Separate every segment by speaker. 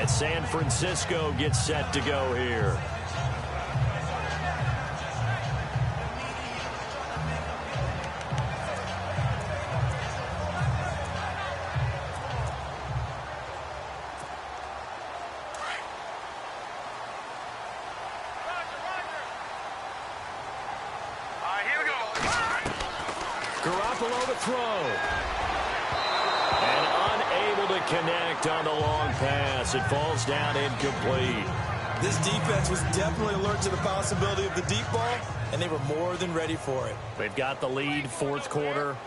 Speaker 1: And San Francisco gets set to go here.
Speaker 2: Garoppolo to throw. And unable to connect on the long pass. It falls down incomplete.
Speaker 3: This defense was definitely alert to the possibility of the deep ball, and they were more than ready for it.
Speaker 2: They've got the lead, fourth quarter.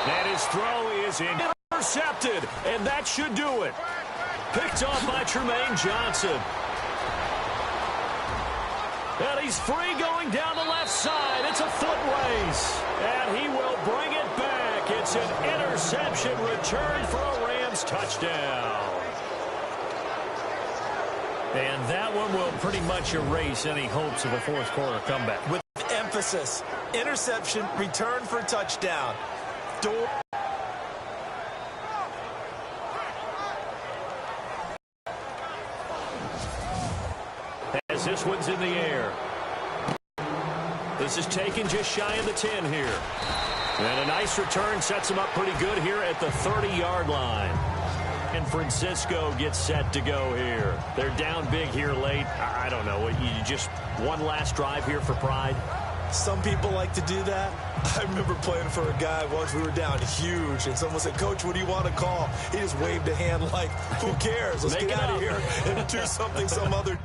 Speaker 2: And his throw is intercepted, and that should do it. Picked off by Tremaine Johnson. And he's free going down the left side. It's a foot race. And he will bring it back. It's an interception return for a Rams touchdown. And that one will pretty much erase any hopes of a fourth quarter comeback.
Speaker 3: With emphasis, interception, return for a touchdown.
Speaker 2: As this one's in the air. This is taken just shy of the 10 here. And a nice return sets him up pretty good here at the 30-yard line. San Francisco gets set to go here. They're down big here late. I don't know. You just one last drive here for pride?
Speaker 3: Some people like to do that. I remember playing for a guy once. We were down huge, and someone said, "Coach, what do you want to call?" He just waved a hand like, who cares? Let's get out of here and do something some other...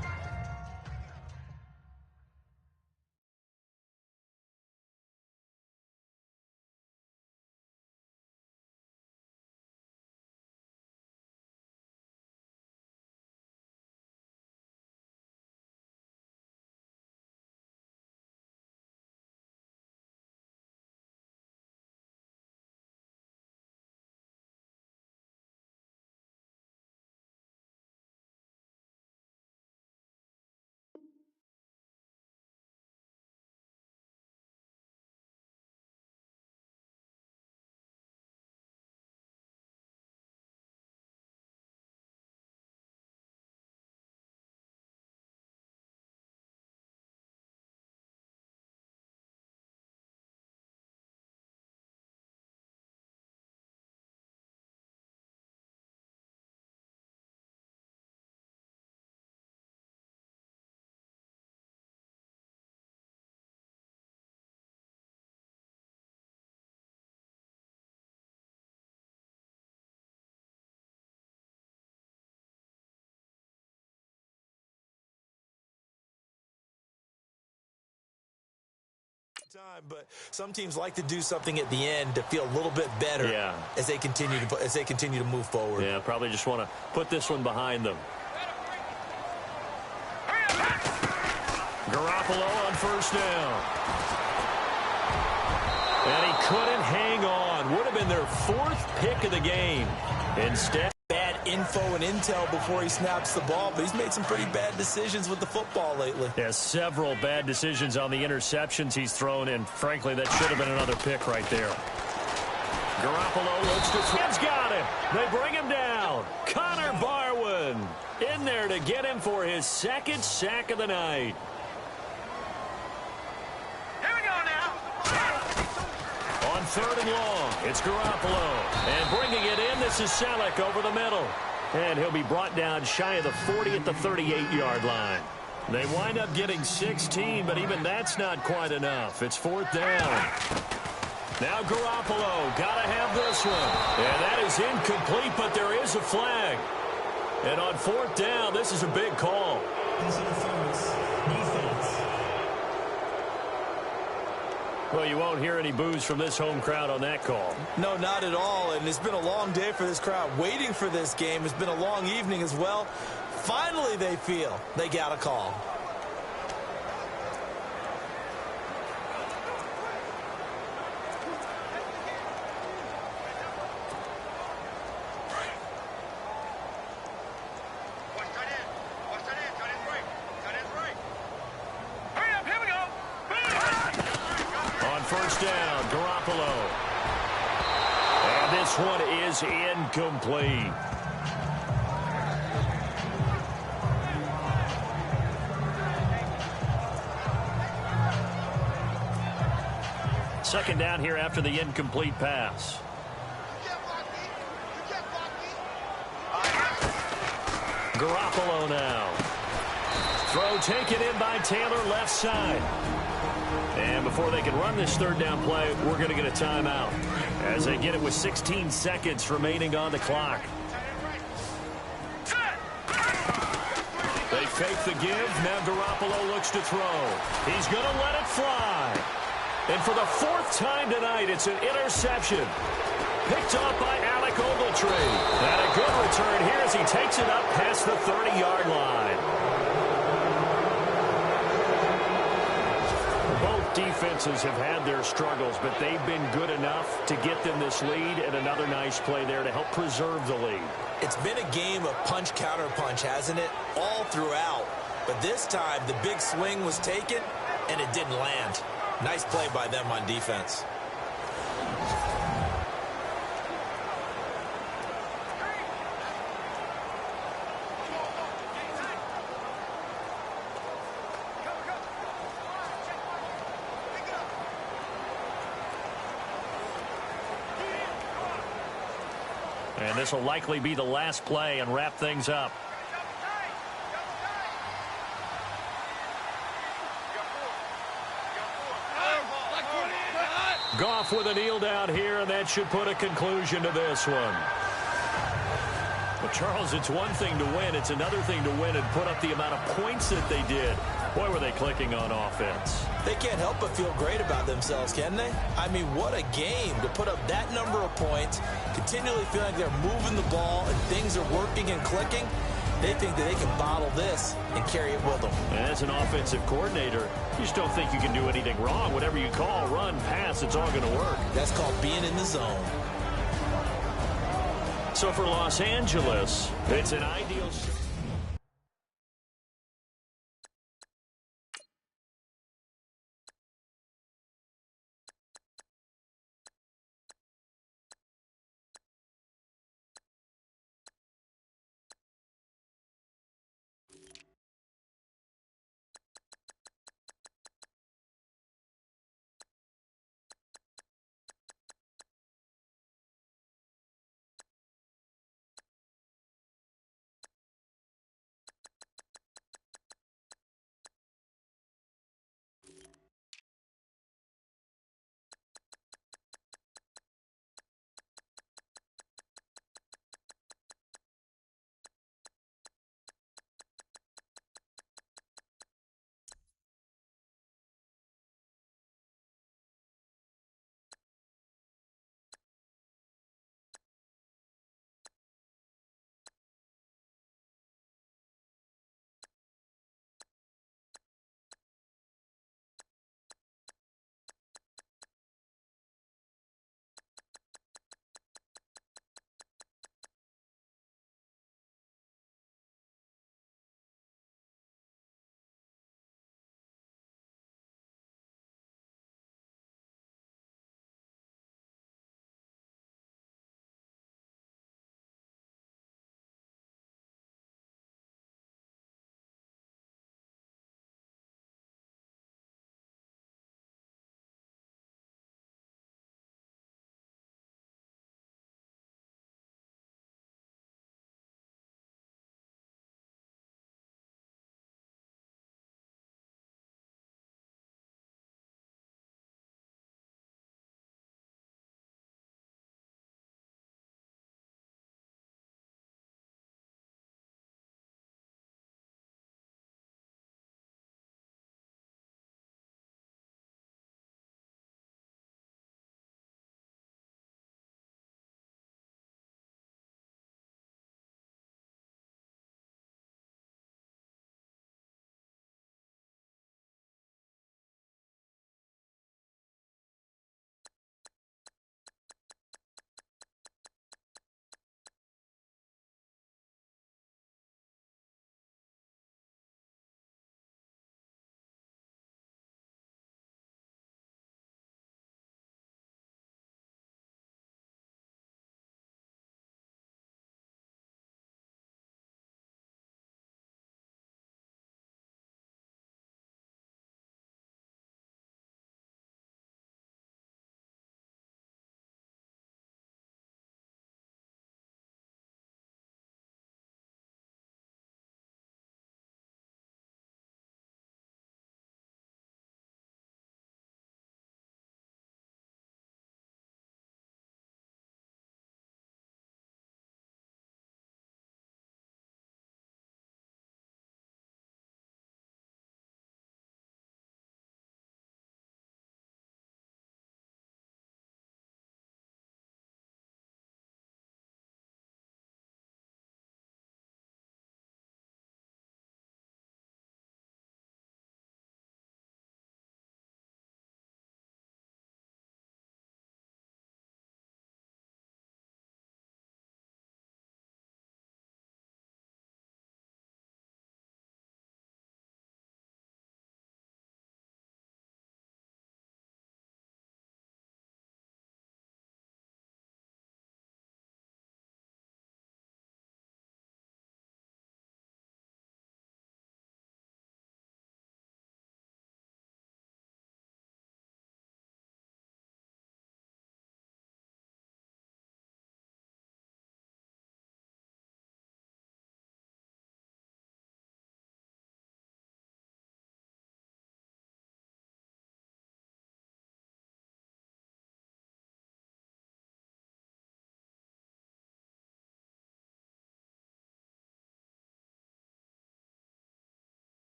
Speaker 3: time, but some teams like to do something at the end to feel a little bit better as they continue to move forward.
Speaker 2: Yeah, probably just want to put this one behind them. Garoppolo on first down. And he couldn't hang on. Would have been their fourth pick of the game. Instead,
Speaker 3: bad info and intel before he snaps the ball, but he's made some pretty bad decisions with the football lately.
Speaker 2: Yeah, several bad decisions on the interceptions he's thrown, and frankly, that should have been another pick right there. Garoppolo looks to throw. He's got it. They bring him down. Connor Barwin in there to get him for his second sack of the night.
Speaker 4: Here we go now.
Speaker 2: On third and long, it's Garoppolo. And bringing it in, this is Selleck over the middle. And he'll be brought down shy of the 40 at the 38-yard line. They wind up getting 16, but even that's not quite enough. It's fourth down. Now Garoppolo, got to have this one. And that is incomplete, but there is a flag. And on fourth down, this is a big call. Well, you won't hear any boos from this home crowd on that call.
Speaker 3: No, not at all. And it's been a long day for this crowd waiting for this game. It's been a long evening as well. Finally, they feel they got a call.
Speaker 2: Down, Garoppolo. And this one is incomplete. Second down here after the incomplete pass. Garoppolo now. Throw taken in by Taylor, left side. And before they can run this third down play, we're going to get a timeout as they get it with 16 seconds remaining on the clock. They fake the give. Now Garoppolo looks to throw. He's going to let it fly. And for the fourth time tonight, it's an interception. Picked off by Alec Ogletree. And a good return here as he takes it up past the 30-yard line. Both defenses have had their struggles, but they've been good enough to get them this lead, and another nice play there to help preserve the lead.
Speaker 3: It's been a game of punch-counter-punch, hasn't it? All throughout. But this time, the big swing was taken, and it didn't land. Nice play by them on defense.
Speaker 2: And this will likely be the last play and wrap things up. Goff with a kneel down here, and that should put a conclusion to this one. But, Charles, it's one thing to win. It's another thing to win and put up the amount of points that they did. Boy, were they clicking on offense.
Speaker 3: They can't help but feel great about themselves, can they? I mean, what a game to put up that number of points, continually feel like they're moving the ball and things are working and clicking. They think that they can bottle this and carry it with them.
Speaker 2: And as an offensive coordinator, you just don't think you can do anything wrong. Whatever you call, run, pass, it's all going to work.
Speaker 3: That's called being in the zone.
Speaker 2: So for Los Angeles, it's an ideal...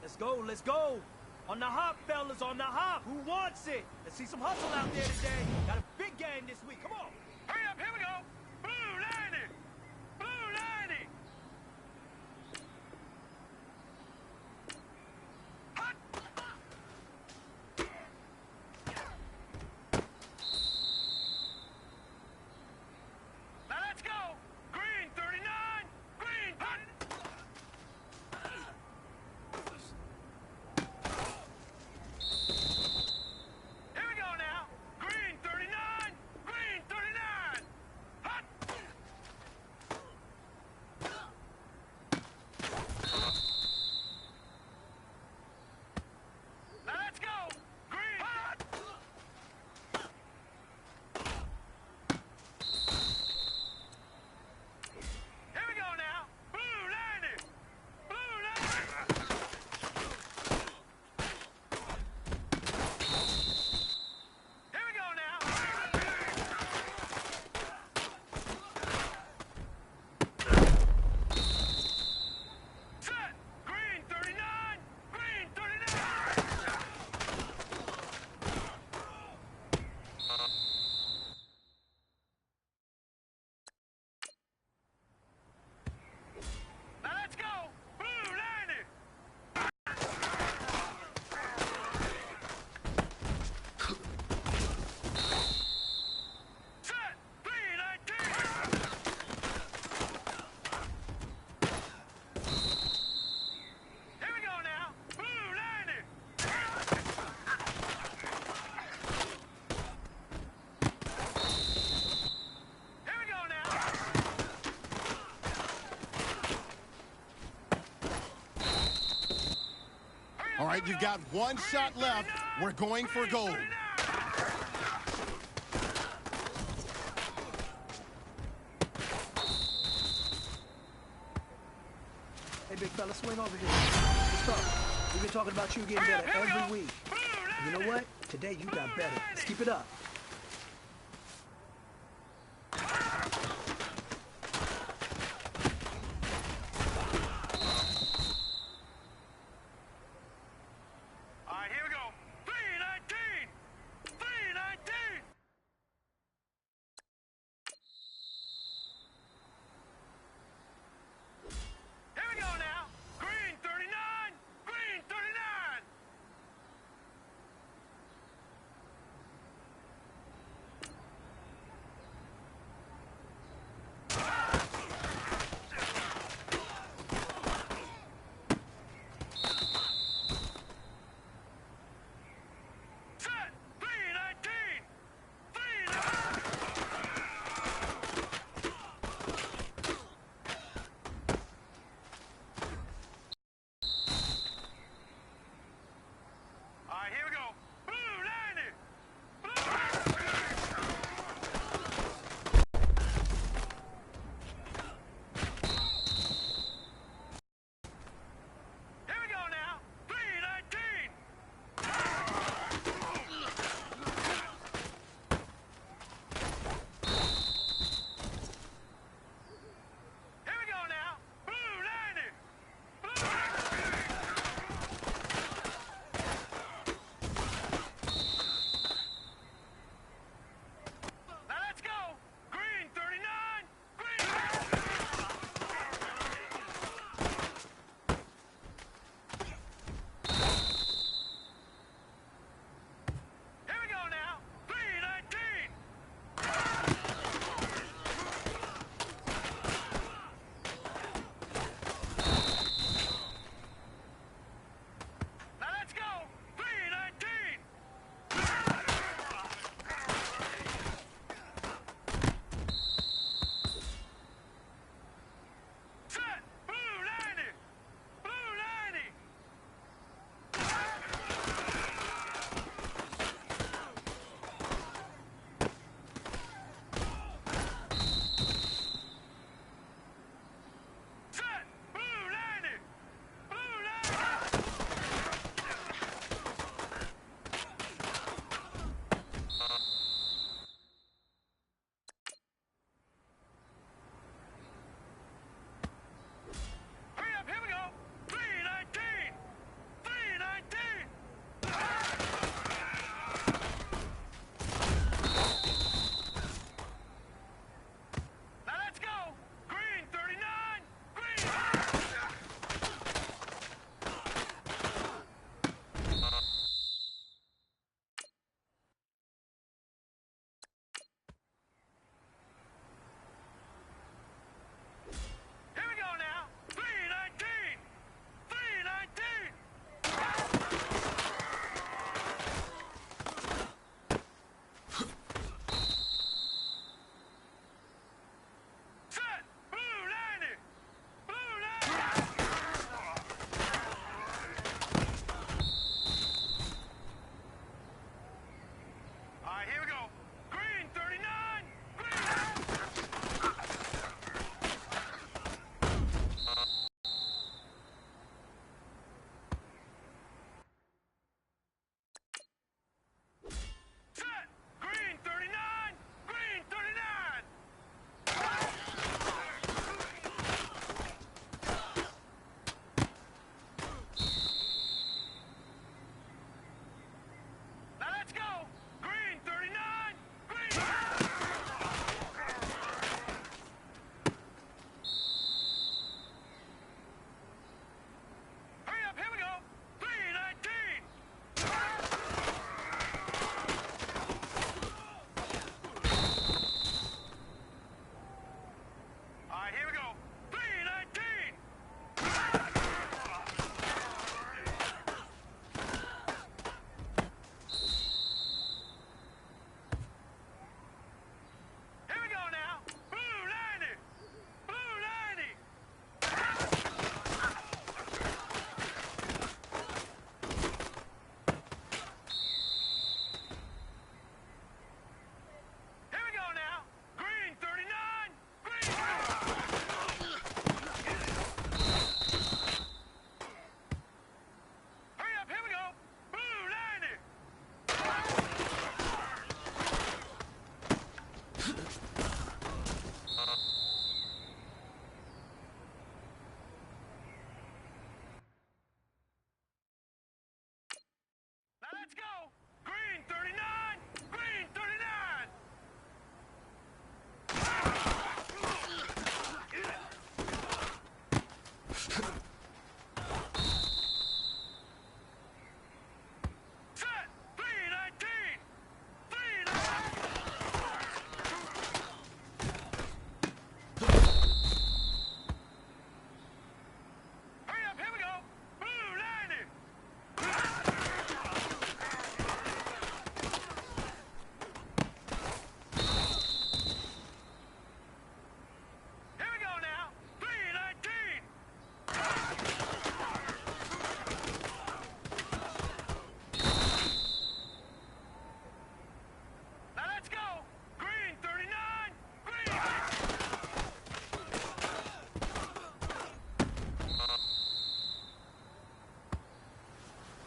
Speaker 4: Let's go, let's go. On the hop, fellas, on the hop. Who wants it? Let's see some hustle out there today. Got a big game this week. Come on.
Speaker 5: Hurry up, here we go. Blue 90. Blue 90. Hot. Now let's go. Green 39. Green hot. Here we go now. Green 39. Green 39. Hot. Now let's go. Green hot. Here we go now. Blue 90. Blue 90. Here we go now. Set. Green 39. Green 39. Now let's go. Blue 90. Set. 319. Here we go now. Blue 90. Here we go now.
Speaker 6: All right, you've got one shot left. We're going for gold.
Speaker 4: Hey, big fella, swing over here. Let's talk. We've been talking about you getting
Speaker 5: Hurry up,
Speaker 4: better
Speaker 5: here we
Speaker 4: every
Speaker 5: go.
Speaker 4: week.
Speaker 5: Blue 90.
Speaker 4: You know what? Today you got better. Let's keep it up.
Speaker 5: All right, here we go. 319. 319. Here we go now. Green 39. Green 39.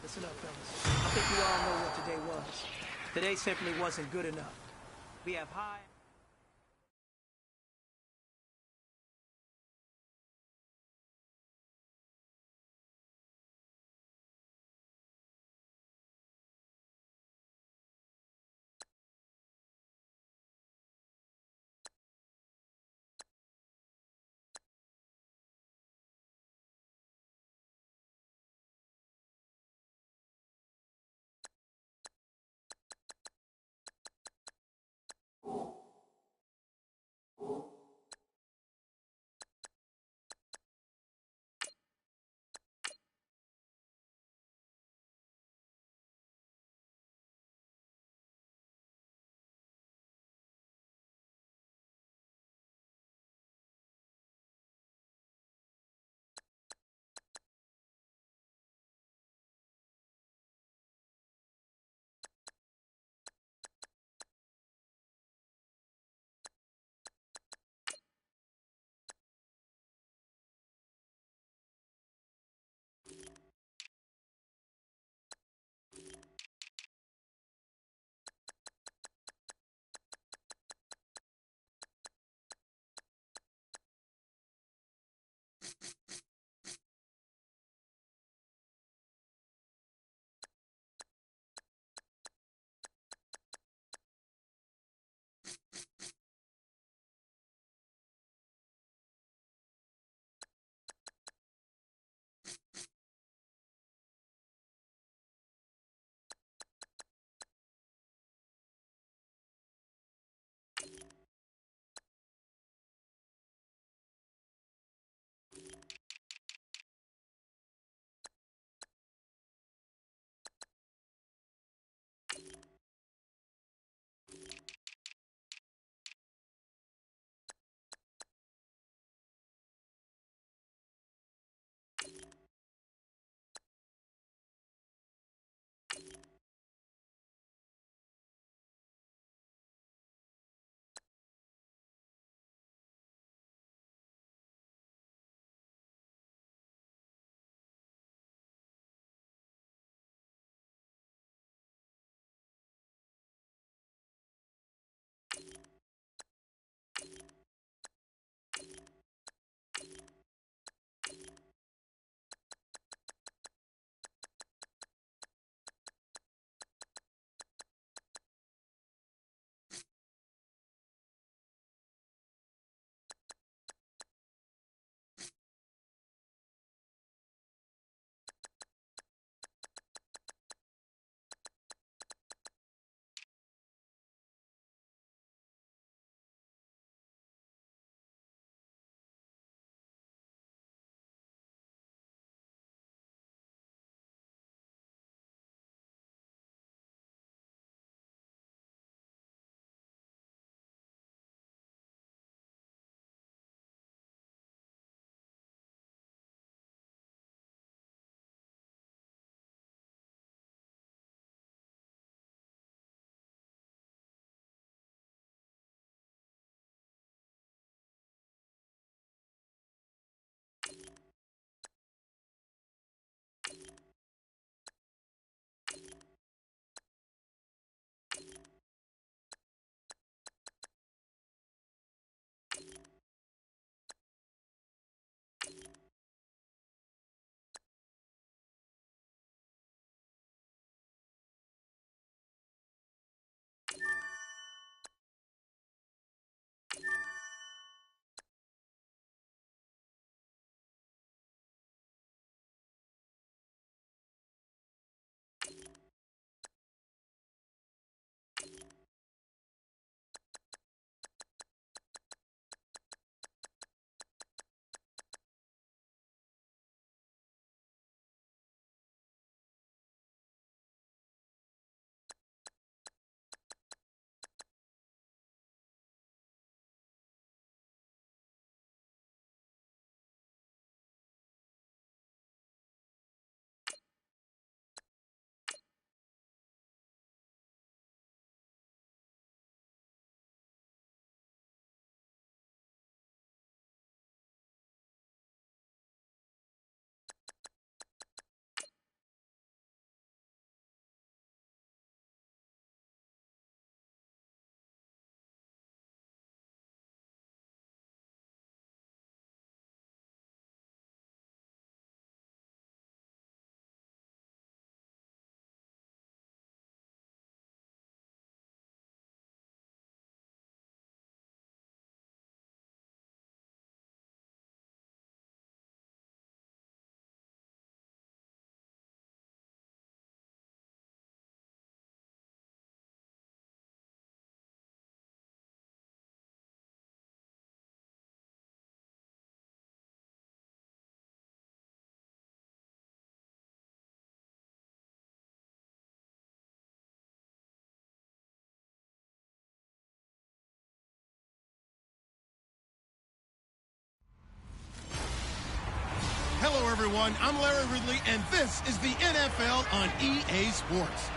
Speaker 4: Listen up, fellas. I think we all know what today was. Today simply wasn't good enough. We have high...
Speaker 6: everyone. I'm Larry Ridley, and this is the NFL on EA Sports.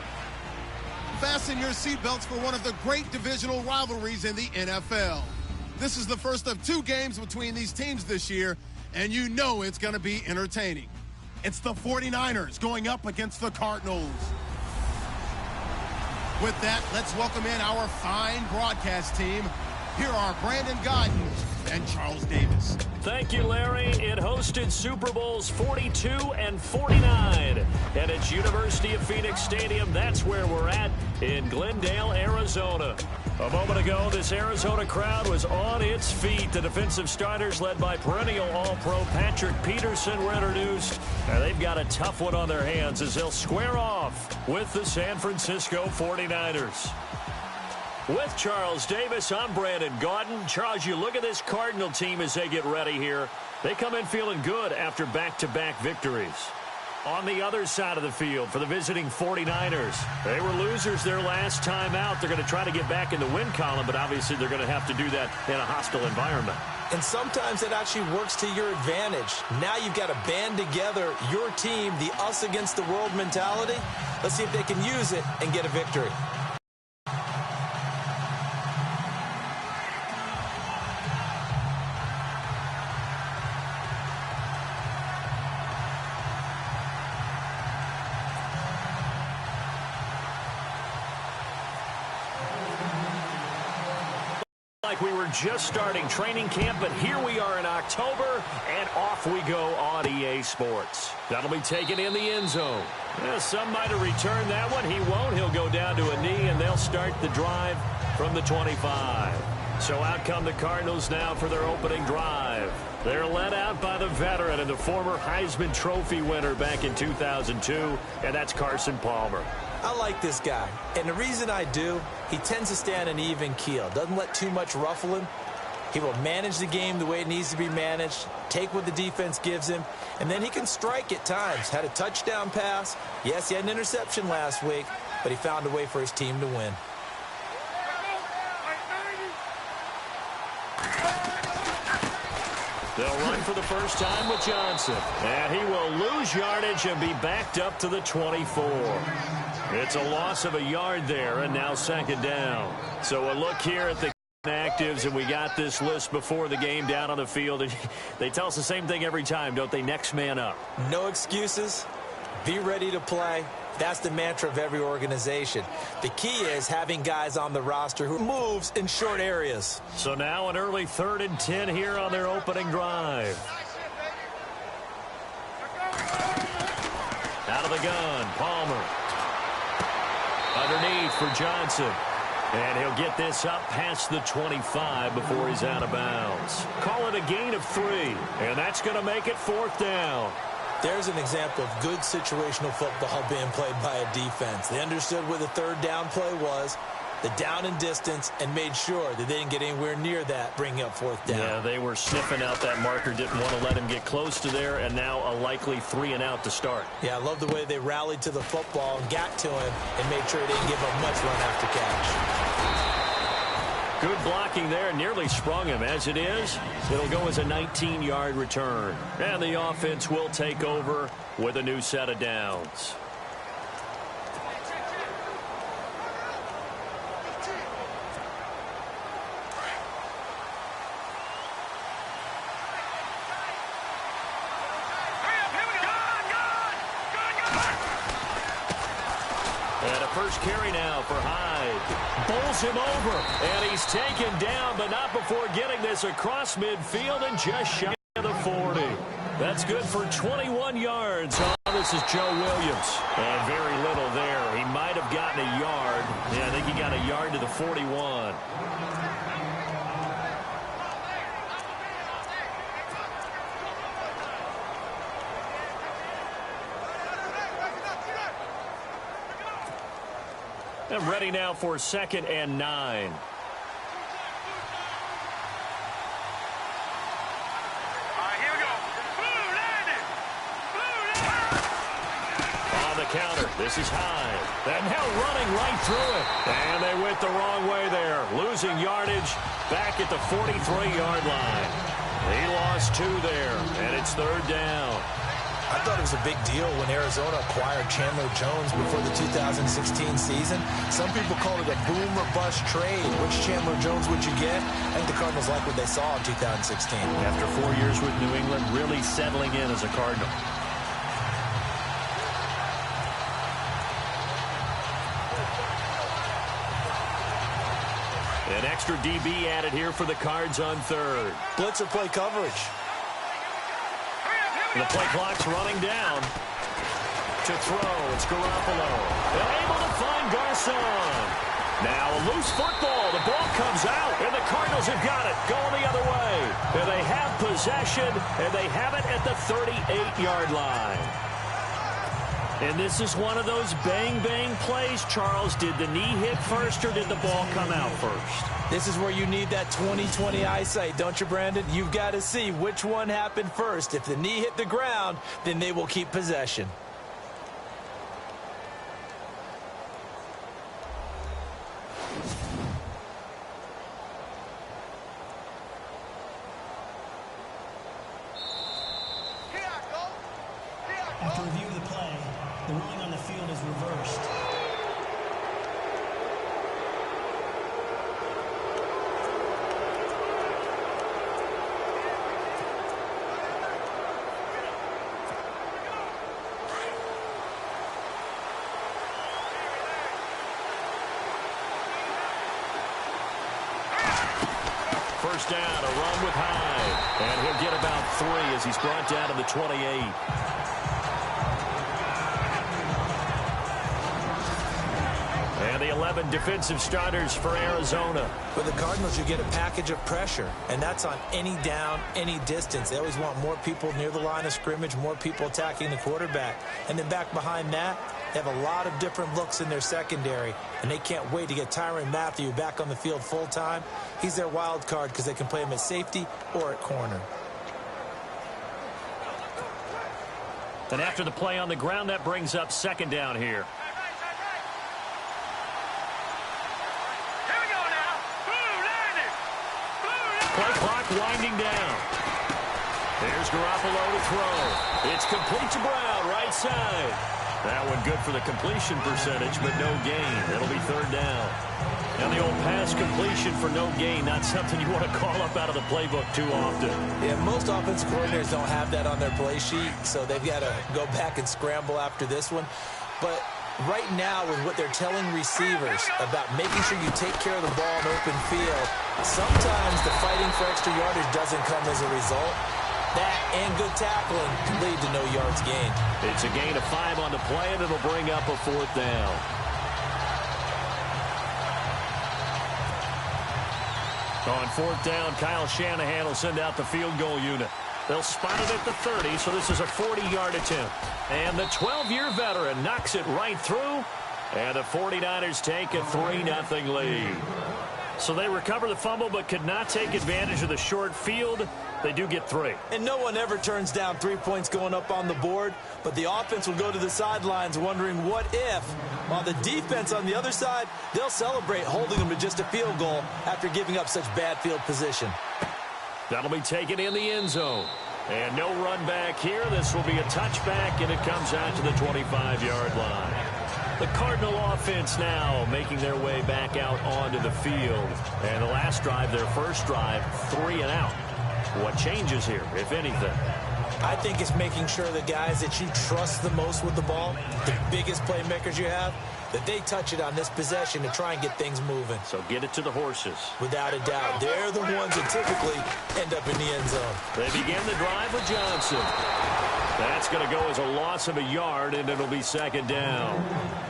Speaker 6: Fasten your seatbelts for one of the great divisional rivalries in the NFL. This is the first of 2 games between these teams this year, and you know it's going to be entertaining. It's the 49ers going up against the Cardinals. With that, let's welcome in our fine broadcast team. Here are Brandon Godden and Charles Davis.
Speaker 2: Thank you, Larry. It hosted Super Bowls 42 and 49. And it's University of Phoenix Stadium. That's where we're at in Glendale, Arizona. A moment ago, this Arizona crowd was on its feet. The defensive starters, led by perennial All-Pro Patrick Peterson, were introduced. And they've got a tough one on their hands as they'll square off with the San Francisco 49ers. With Charles Davis, I'm Brandon Godden. Charles, you look at this Cardinal team as they get ready here. They come in feeling good after back-to-back victories. On the other side of the field for the visiting 49ers, they were losers their last time out. They're going to try to get back in the win column, but obviously they're going to have to do that in a hostile environment.
Speaker 3: And sometimes it actually works to your advantage. Now you've got to band together your team, the us against the world mentality. Let's see if they can use it and get a victory.
Speaker 2: Like we were just starting training camp, but here we are in October, and off we go on EA Sports. That'll be taken in the end zone. Some might have returned that one. He won't. He'll go down to a knee, and they'll start the drive from the 25. So out come the Cardinals now for their opening drive. They're led out by the veteran and the former Heisman Trophy winner back in 2002, and that's Carson Palmer.
Speaker 3: I like this guy, and the reason I do, he tends to stay on an even keel. Doesn't let too much ruffle him. He will manage the game the way it needs to be managed, take what the defense gives him, and then he can strike at times. Had a touchdown pass. Yes, he had an interception last week, but he found a way for his team to win.
Speaker 2: They'll run for the first time with Johnson, and he will lose yardage and be backed up to the 24. It's a loss of a yard there, and now second down. So a look here at the actives, and we got this list before the game down on the field. And they tell us the same thing every time, don't they? Next man up.
Speaker 3: No excuses. Be ready to play. That's the mantra of every organization. The key is having guys on the roster who moves in short areas.
Speaker 2: So now an early 3rd and 10 here on their opening drive. Out of the gun, Palmer. Underneath for Johnson. And he'll get this up past the 25 before he's out of bounds. Call it a gain of 3. And that's going to make it 4th down.
Speaker 3: There's an example of good situational football being played by a defense. They understood where the 3rd down play was, the down and distance, and made sure that they didn't get anywhere near that, bringing up 4th down.
Speaker 2: Yeah, they were sniffing out that marker, didn't want to let him get close to there, and now a likely 3 and out to start.
Speaker 3: Yeah, I love the way they rallied to the football and got to him and made sure they didn't give up much run after catch.
Speaker 2: Good blocking there, nearly sprung him. As it is, it'll go as a 19-yard return. And the offense will take over with a new set of downs. And a first carry now for Hyde. Bowls him over, and he's taken down, but not before getting this across midfield and just shy of the 40. That's good for 21 yards. Oh, this is Joe Williams. And very little there. He might have gotten a yard. Yeah, I think he got a yard to the 41. And ready now for 2nd and 9. Counter. This is Hyde. And now running right through it. And they went the wrong way there. Losing yardage back at the 43-yard line. He lost 2 there, and it's 3rd down.
Speaker 3: I thought it was a big deal when Arizona acquired Chandler Jones before the 2016 season. Some people called it a boom or bust trade. Which Chandler Jones would you get? I think the Cardinals like what they saw in 2016.
Speaker 2: After 4 years with New England, really settling in as a Cardinal. An extra DB added here for the Cards on third.
Speaker 3: Blitzer play coverage.
Speaker 2: The play clock's running down. To throw, it's Garoppolo. They're able to find Garcon. Now a loose football. The ball comes out, and the Cardinals have got it. Going the other way. And they have possession, and they have it at the 38-yard line. And this is one of those bang-bang plays, Charles. Did the knee hit first, or did the ball come out first?
Speaker 3: This is where you need that 20/20 eyesight, don't you, Brandon? You've got to see which one happened first. If the knee hit the ground, then they will keep possession.
Speaker 7: After review of the play, the ruling on the field is reversed.
Speaker 2: First down, a run with Hyde. And he'll get about 3 as he's brought down to the 28. And the 11 defensive starters for Arizona.
Speaker 3: For the Cardinals, you get a package of pressure, and that's on any down, any distance. They always want more people near the line of scrimmage, more people attacking the quarterback. And then back behind that, they have a lot of different looks in their secondary, and they can't wait to get Tyrann Mathieu back on the field full time. He's their wild card because they can play him at safety or at corner.
Speaker 2: And after the play on the ground, that brings up second down here. Play clock winding down. There's Garoppolo to throw. It's complete to Brown, right side. That one good for the completion percentage, but no gain. That'll be third down. Now the old pass completion for no gain, not something you want to call up out of the playbook too often.
Speaker 3: Yeah, most offensive coordinators don't have that on their play sheet, so they've got to go back and scramble after this one. But right now, with what they're telling receivers about making sure you take care of the ball in open field, sometimes the fighting for extra yardage doesn't come as a result. That and good tackling can lead to no yards gained.
Speaker 2: It's a gain of 5 on the play, and it'll bring up a fourth down. On fourth down, Kyle Shanahan will send out the field goal unit. They'll spot it at the 30, so this is a 40-yard attempt. And the 12-year veteran knocks it right through, and the 49ers take a 3-0 lead. So they recover the fumble but could not take advantage of the short field. They do get 3.
Speaker 3: And no one ever turns down 3 points going up on the board, but the offense will go to the sidelines wondering what if. While the defense on the other side, they'll celebrate holding them to just a field goal after giving up such bad field position.
Speaker 2: That'll be taken in the end zone. And no run back here. This will be a touchback, and it comes out to the 25-yard line. The Cardinal offense now making their way back out onto the field. And the last drive, their first drive, 3 and out. What changes here, if anything?
Speaker 3: I think it's making sure the guys that you trust the most with the ball, the biggest playmakers you have, that they touch it on this possession to try and get things moving.
Speaker 2: So get it to the horses.
Speaker 3: Without a doubt, they're the ones that typically end up in the end zone.
Speaker 2: They begin the drive with Johnson. That's going to go as a loss of a yard, and it'll be second down.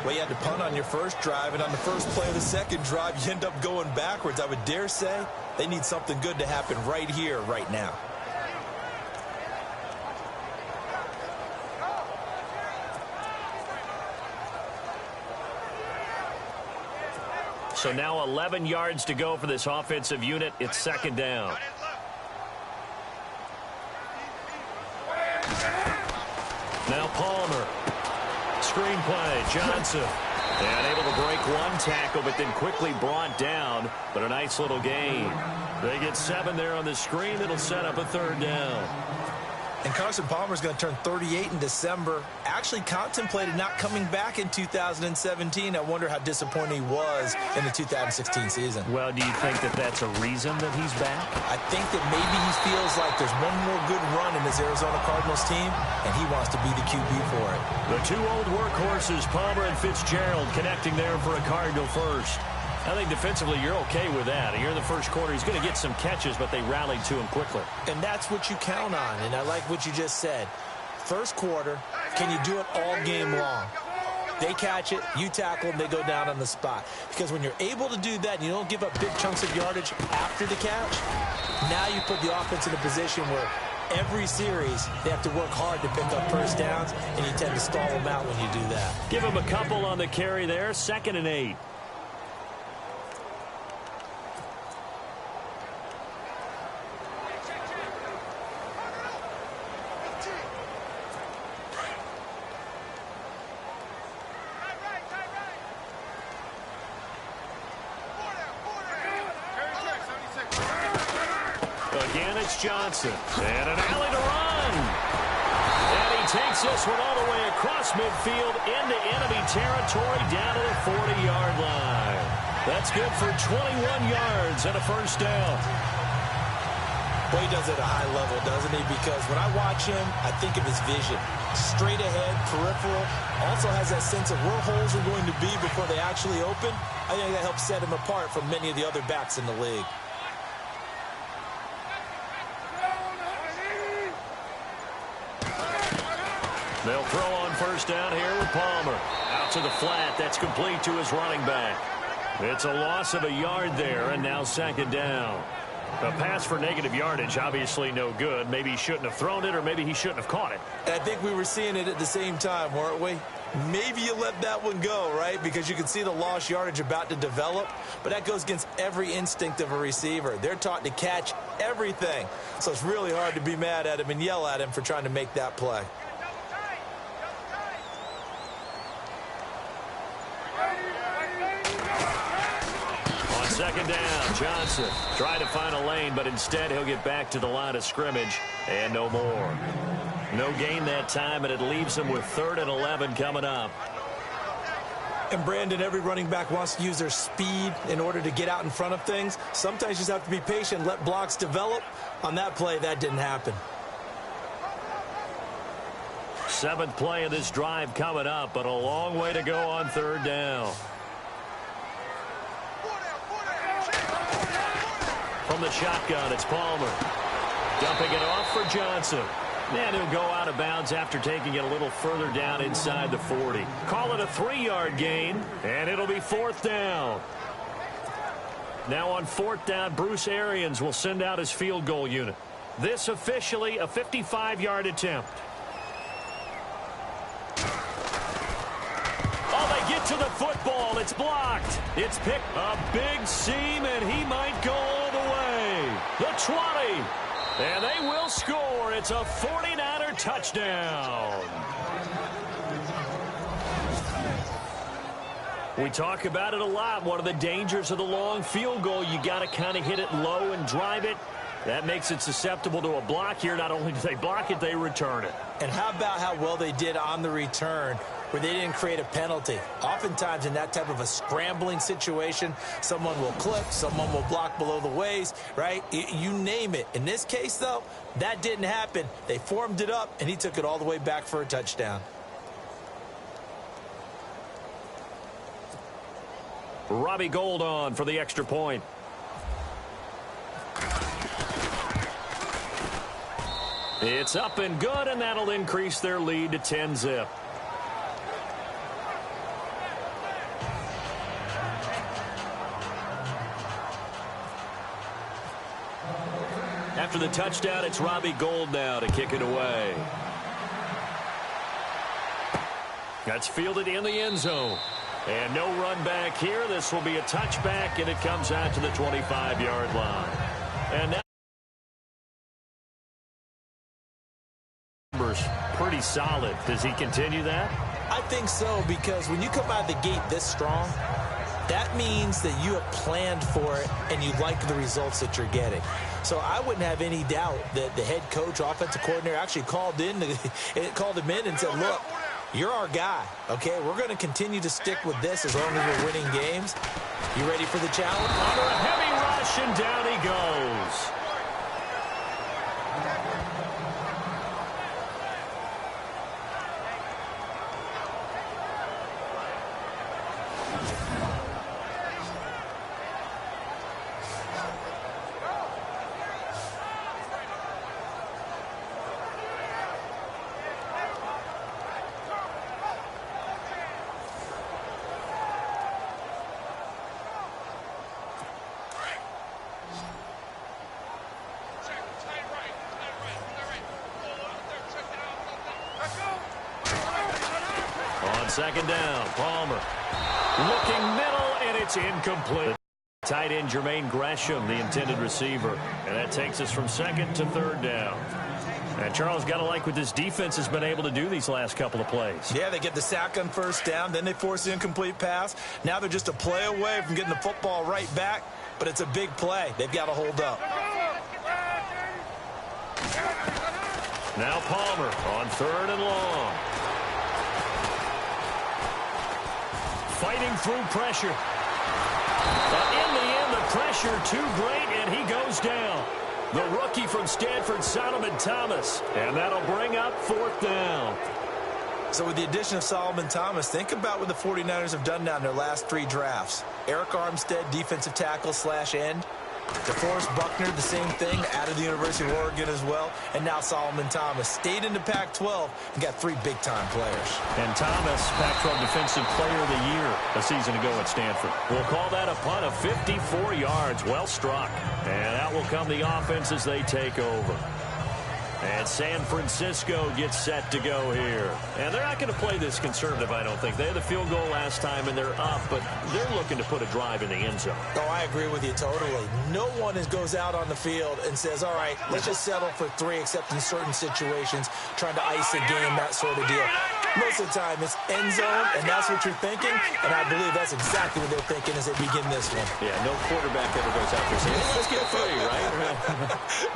Speaker 3: Well, you had to punt on your first drive, and on the first play of the second drive, you end up going backwards. I would dare say they need something good to happen right here, right now.
Speaker 2: So now 11 yards to go for this offensive unit. It's second down. Now Palmer. Screen play. Johnson. And able to break one tackle, but then quickly brought down. But a nice little gain. They get 7 there on the screen. It'll set up a third down.
Speaker 3: And Carson Palmer's going to turn 38 in December. Actually contemplated not coming back in 2017. I wonder how disappointed he was in the 2016 season.
Speaker 2: Well, do you think that that's a reason that he's back?
Speaker 3: I think that maybe he feels like there's one more good run in this Arizona Cardinals team, and he wants to be the QB for it.
Speaker 2: The two old workhorses, Palmer and Fitzgerald, connecting there for a Cardinal first. I think defensively you're okay with that. Here in the first quarter, he's going to get some catches, but they rallied to him quickly.
Speaker 3: And that's what you count on, and I like what you just said. First quarter, can you do it all game long? They catch it, you tackle them, they go down on the spot. Because when you're able to do that and you don't give up big chunks of yardage after the catch, now you put the offense in a position where every series they have to work hard to pick up first downs, and you tend to stall them out when you do that.
Speaker 2: Give him a couple on the carry there, 2nd and 8. Again, it's Johnson. And an alley to run. And he takes this one all the way across midfield into enemy territory down to the 40-yard line. That's good for 21 yards and a first down.
Speaker 3: Well, he does it at a high level, doesn't he? Because when I watch him, I think of his vision. Straight ahead, peripheral. Also has that sense of where holes are going to be before they actually open. I think that helps set him apart from many of the other backs in the league.
Speaker 2: They'll throw on first down here with Palmer. Out to the flat. That's complete to his running back. It's a loss of a yard there, and now 2nd down. A pass for negative yardage, obviously no good. Maybe he shouldn't have thrown it, or maybe he shouldn't have caught it.
Speaker 3: I think we were seeing it at the same time, weren't we? Maybe you let that one go, right? Because you can see the lost yardage about to develop. But that goes against every instinct of a receiver. They're taught to catch everything. So it's really hard to be mad at him and yell at him for trying to make that play.
Speaker 2: On 2nd down, Johnson trying to find a lane, but instead he'll get back to the line of scrimmage and no more. No gain that time, and it leaves him with 3rd and 11 coming up.
Speaker 3: And Brandon, every running back wants to use their speed in order to get out in front of things. Sometimes you just have to be patient, let blocks develop. On that play, that didn't happen.
Speaker 2: 7th play of this drive coming up, but a long way to go on 3rd down. From the shotgun, it's Palmer. Dumping it off for Johnson. And he'll go out of bounds after taking it a little further down inside the 40. Call it a 3-yard gain, and it'll be 4th down. Now on 4th down, Bruce Arians will send out his field goal unit. This officially a 55-yard attempt. Oh, they get to the football. It's blocked. It's picked. A big seam, and he might go all the way. The 20. And they will score. It's a 49er touchdown. We talk about it a lot. One of the dangers of the long field goal, you got to kind of hit it low and drive it. That makes it susceptible to a block here. Not only do they block it, they return it.
Speaker 3: And how about how well they did on the return, where they didn't create a penalty? Oftentimes in that type of a scrambling situation, someone will clip, someone will block below the waist, right? You name it. In this case, though, that didn't happen. They formed it up, and he took it all the way back for a touchdown.
Speaker 2: Robbie Gould on for the extra point. It's up and good, and that'll increase their lead to 10-zip. After the touchdown, it's Robbie Gould now to kick it away. That's fielded in the end zone. And no run back here. This will be a touchback, and it comes out to the 25-yard line. And now pretty solid. Does he continue that?
Speaker 3: I think so, because when you come out of the gate this strong, that means that you have planned for it and you like the results that you're getting. So I wouldn't have any doubt that the head coach, offensive coordinator, actually called him in and said, look, you're our guy, okay? We're going to continue to stick with this as long as we're winning games. You ready for the challenge?
Speaker 2: Under a heavy rush, and down he goes. Second down, Palmer. Looking middle, and it's incomplete. Tight end Jermaine Gresham, the intended receiver. And that takes us from second to third down. And Charles, got to like what this defense has been able to do these last couple of plays.
Speaker 3: Yeah, they get the sack on first down, then they force the incomplete pass. Now they're just a play away from getting the football right back, but it's a big play. They've got to hold up.
Speaker 2: Now Palmer on third and long. Fighting through pressure. But in the end, the pressure too great, and he goes down. The rookie from Stanford, Solomon Thomas. And that'll bring up fourth down.
Speaker 3: So with the addition of Solomon Thomas, think about what the 49ers have done now in their last 3 drafts. Eric Armstead, defensive tackle / end. DeForest Buckner, the same thing, out of the University of Oregon as well. And now Solomon Thomas stayed in the Pac-12 and got 3 big-time players.
Speaker 2: And Thomas, Pac-12 Defensive Player of the Year a season ago at Stanford. We'll call that a punt of 54 yards. Well struck. And out will come the offense as they take over. And San Francisco gets set to go here. And they're not going to play this conservative, I don't think. They had the field goal last time, and they're up, but they're looking to put a drive in the end zone.
Speaker 3: Oh, I agree with you totally. No one goes out on the field and says, all right, let's just settle for 3, except in certain situations, trying to ice a game, that sort of deal. Most of the time, it's end zone, and that's what you're thinking, and I believe that's exactly what they're thinking as they begin this one.
Speaker 2: Yeah, no quarterback ever goes out there saying, let's get 3, right?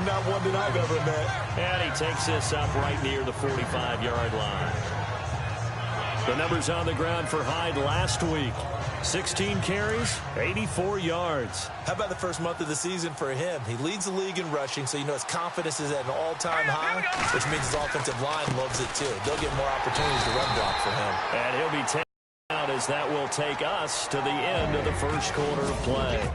Speaker 3: Not one that I've ever met.
Speaker 2: And he takes this up right near the 45-yard line. The numbers on the ground for Hyde last week. 16 carries, 84 yards.
Speaker 3: How about the first month of the season for him? He leads the league in rushing, so you know his confidence is at an all-time high, which means his offensive line loves it too. They'll get more opportunities to run block for him.
Speaker 2: And he'll be taken out as that will take us to the end of the first quarter of play.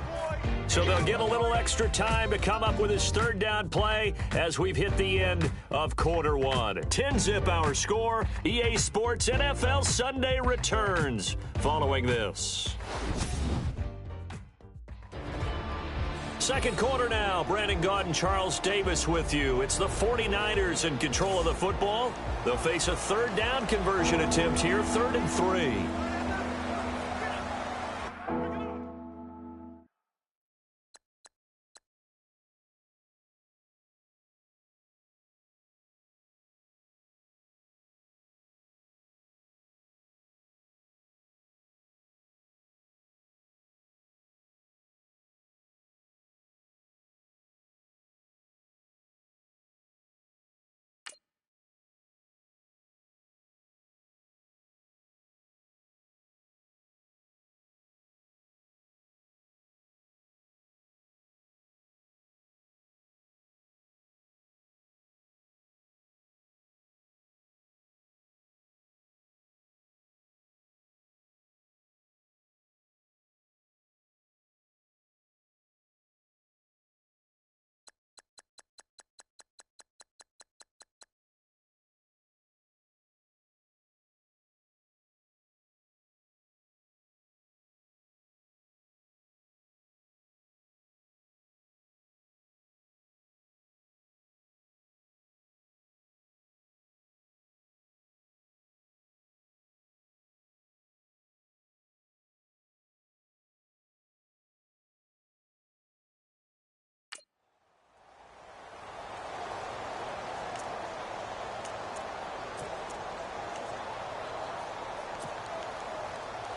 Speaker 2: So they'll get a little extra time to come up with his third down play as we've hit the end of quarter 1. 10-zip our score. EA Sports NFL Sunday returns following this. Second quarter now. Brandon Gaudin, Charles Davis with you. It's the 49ers in control of the football. They'll face a third down conversion attempt here, 3rd and 3.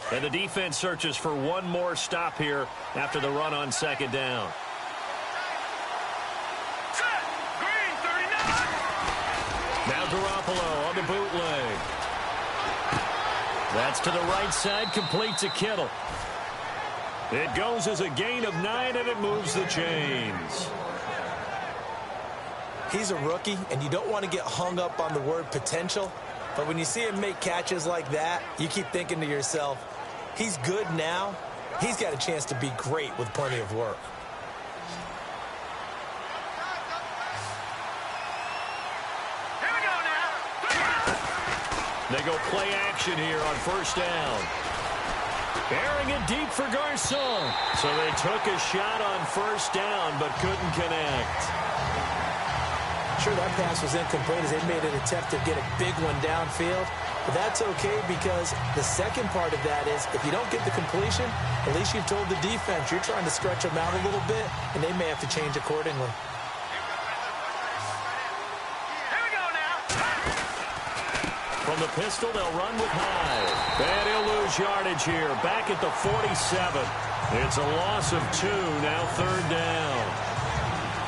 Speaker 2: And the defense searches for one more stop here after the run on second down. Garoppolo on the bootleg. That's to the right side, complete to Kittle. It goes as a gain of 9, and it moves the chains.
Speaker 3: He's a rookie, and you don't want to get hung up on the word potential. But when you see him make catches like that, you keep thinking to yourself, he's good now. He's got a chance to be great with plenty of work.
Speaker 5: Here we go now.
Speaker 2: They go play action here on first down. Airing it deep for Garcon. So they took a shot on first down, but couldn't connect.
Speaker 3: Sure, that pass was incomplete as they made an attempt to get a big one downfield. But that's okay because the second part of that is if you don't get the completion, at least you've told the defense you're trying to stretch them out a little bit, and they may have to change accordingly.
Speaker 5: Here we go now.
Speaker 2: From the pistol, they'll run with Hyde. And he'll lose yardage here, back at the 47. It's a loss of 2, now third down.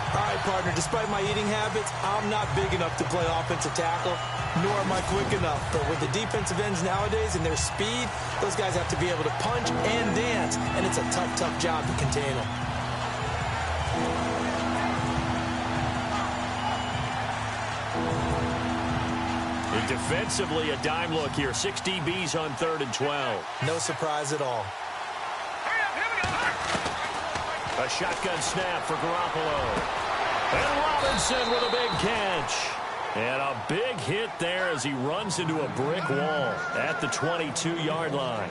Speaker 3: All right, partner, despite my eating habits, I'm not big enough to play offensive tackle, nor am I quick enough. But with the defensive ends nowadays and their speed, those guys have to be able to punch and dance, and it's a tough, tough job to contain them.
Speaker 2: And defensively, a dime look here. 6 DBs on 3rd and 12.
Speaker 3: No surprise at all.
Speaker 5: Hurry up, here we go.
Speaker 2: A shotgun snap for Garoppolo. And Robinson with a big catch. And a big hit there as he runs into a brick wall at the 22-yard line.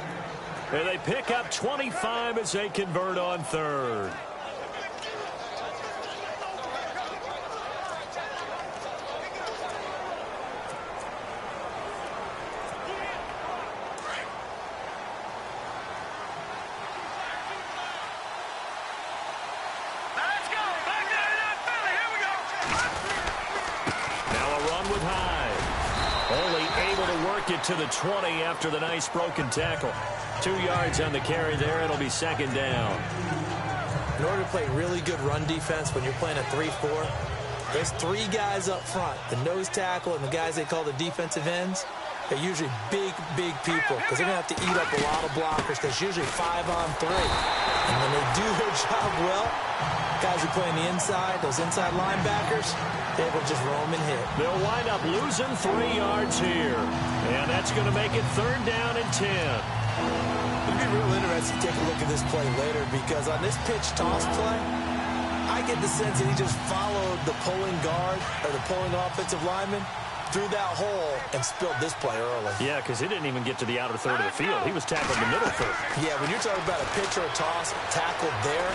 Speaker 2: And they pick up 25 as they convert on 3rd.
Speaker 5: Let's go. Back there in that Philly. Here we go.
Speaker 2: Now a run with Hyde. Only able to work it to the 20 after the nice broken tackle. 2 yards on the carry there. It'll be second down.
Speaker 3: In order to play really good run defense when you're playing a 3-4, there's 3 guys up front, the nose tackle and the guys they call the defensive ends. They're usually big, big people because they're going to have to eat up a lot of blockers because usually 5 on 3. And when they do their job well, guys who play on the inside, those inside linebackers, they will just roam and hit.
Speaker 2: They'll wind up losing 3 yards here. And that's going to make it 3rd down and 10.
Speaker 3: It'd be real interesting to take a look at this play later because on this pitch toss play, I get the sense that he just followed the pulling guard or the pulling offensive lineman through that hole and spilled this play early.
Speaker 2: Yeah, because he didn't even get to the outer third of the field. He was tackled in the middle third.
Speaker 3: Yeah, when you're talking about a pitch or a toss tackled there,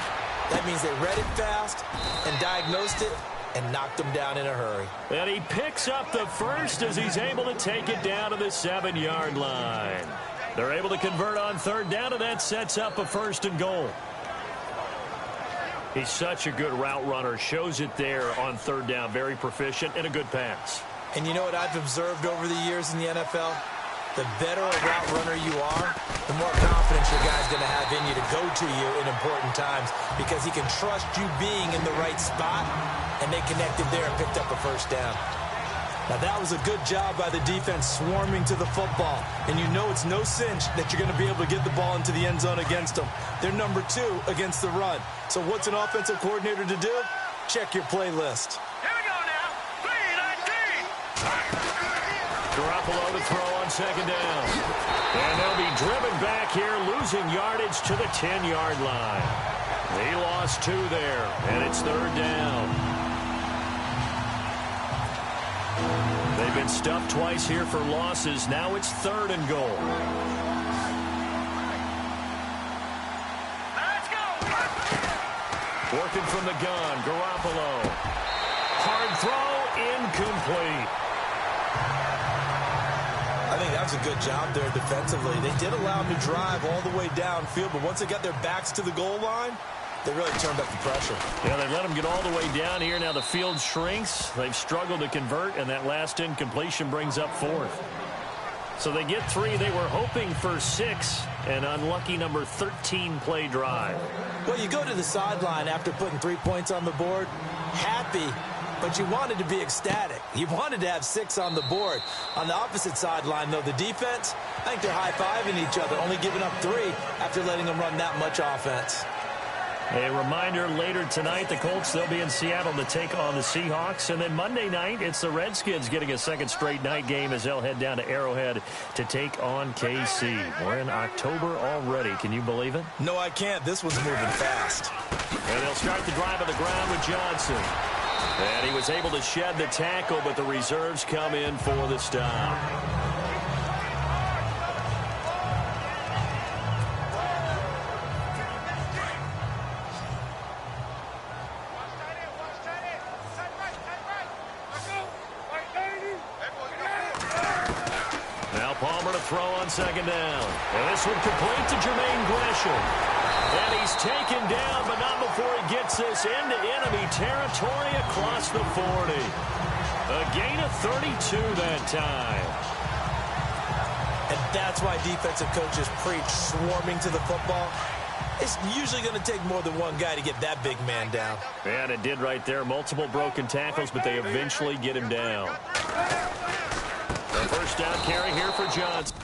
Speaker 3: that means they read it fast and diagnosed it and knocked him down in a hurry.
Speaker 2: And he picks up the first as he's able to take it down to the 7-yard line. They're able to convert on 3rd down, and that sets up a 1st and goal. He's such a good route runner. Shows it there on 3rd down. Very proficient and a good pass.
Speaker 3: And you know what I've observed over the years in the NFL? The better a route runner you are, the more confidence your guy's going to have in you to go to you in important times because he can trust you being in the right spot, and they connected there and picked up a 1st down. Now, that was a good job by the defense swarming to the football. And you know it's no cinch that you're going to be able to get the ball into the end zone against them. They're number 2 against the run. So what's an offensive coordinator to do? Check your playlist.
Speaker 5: Here we go now. 3-19.
Speaker 2: Garoppolo to throw on 2nd down. And they'll be driven back here, losing yardage to the 10-yard line. He lost 2 there, and it's 3rd down. They've been stuffed twice here for losses. Now it's 3rd and goal.
Speaker 5: Let's go.
Speaker 2: Working from the gun, Garoppolo. Hard throw, incomplete.
Speaker 3: I think that was a good job there defensively. They did allow him to drive all the way downfield, but once they got their backs to the goal line, they really turned up the pressure.
Speaker 2: Yeah, they let him get all the way down here. Now the field shrinks. They've struggled to convert, and that last incompletion brings up 4th. So they get 3. They were hoping for 6. An unlucky number 13 play drive.
Speaker 3: Well, you go to the sideline after putting 3 points on the board, happy but you wanted to be ecstatic. You wanted to have 6 on the board. On the opposite sideline, though, the defense, I think they're high-fiving each other, only giving up 3 after letting them run that much offense.
Speaker 2: A reminder, later tonight, the Colts, they'll be in Seattle to take on the Seahawks. And then Monday night, it's the Redskins getting a second straight night game as they'll head down to Arrowhead to take on KC. We're in October already. Can you believe it?
Speaker 3: No, I can't. This was moving fast.
Speaker 2: And they'll start the drive on the ground with Johnson. And he was able to shed the tackle, but the reserves come in for the stop. Now Palmer to throw on second down. And this one complete to Jermaine Gresham. And he's taken down, but not before he gets this into enemy territory across the 40. A gain of 32 that time.
Speaker 3: And that's why defensive coaches preach swarming to the football. It's usually going to take more than one guy to get that big man down.
Speaker 2: And it did right there. Multiple broken tackles, but they eventually get him down. A first down carry here for Johnson.